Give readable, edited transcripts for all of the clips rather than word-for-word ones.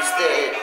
mixtape.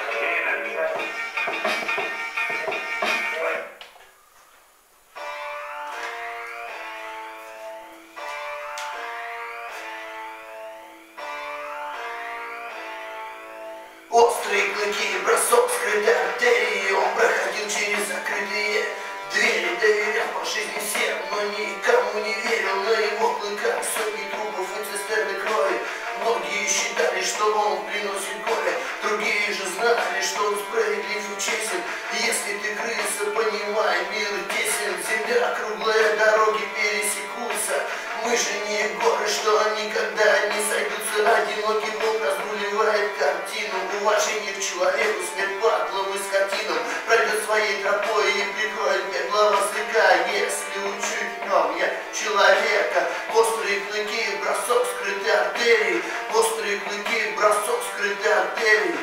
Острые клыки, бросок скрытой артерии. Он проходил через закрытые двери, доверял по жизни всем, но никому не верил. На его клыках сотни трупов и цистерны крови. Многие считали, что он приносит горе, другие же знали, что он справедлив и честен. Если ты крыса, понимай, мир тесен. Земля круглая, дороги пересекутся. Мы же не горы, что никогда не сойдутся. Одинокий волк разруливает картину. Уважение к человеку, смерть падлам и скотинам. Пройдет своей тропой и прикроет мне глава языка. Если учу в нем я человека. Острые клыки, бросок скрытой артерии. Острые клыки, бросок скрытой артерии.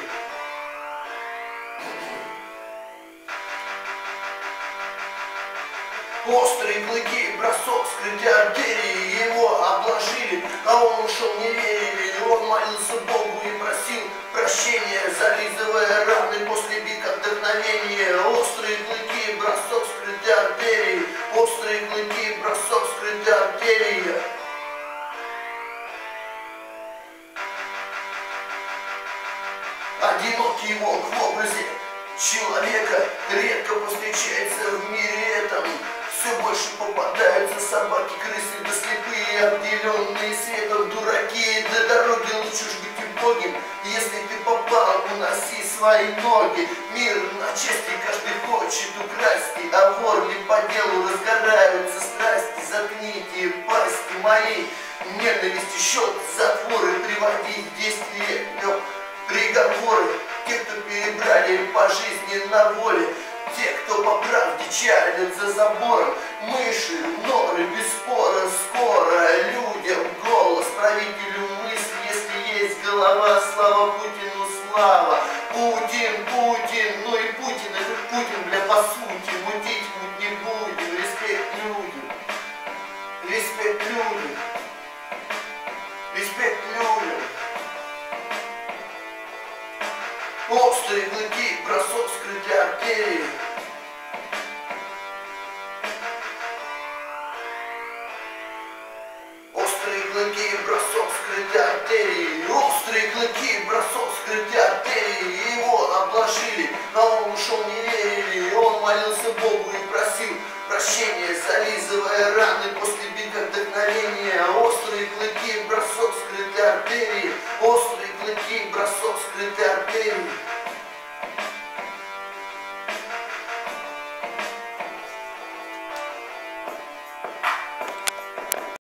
Острые клыки, бросок скрытой артерии. Его обложили, а он ушел, не верили. Он молился Богу и просил прощения, зализывая раны после бит вдохновения. Острые клыки, бросок скрытой артерии. Острые клыки, бросок скрытой артерии. Одинокий волк в образе человека редко повстречается в мире этом. Все больше попадаются собаки, крысы, да слепые, обделенные светом дураки. До дороги лучше ж быть убогим. Если ты попал, уноси свои ноги. Мир на части каждый хочет украсть, а вор ли по делу разгораются страсти. Заткните пасти мои, ненависти, счет, затворы, приводить в действие приговоры. Те, кто перебрали по жизни на воле, те, кто по правде чалят за забором. Мыши, норы, без спора, скоро людям голос, правителю мысли, если есть голова. Слава Путину, слава! Путин, Путин, ну и Путин, это Путин, бля, по сути. Мутить муть не будем, респект людям. Респект людям. Респект людям. Острые клыки, бросок скрытой артерии. Острые клыки, бросок скрытой артерии. Острые клыки, бросок скрытой артерии. Его обложили, но он ушел, не верили. Он молился Богу и просил прощения, зализывая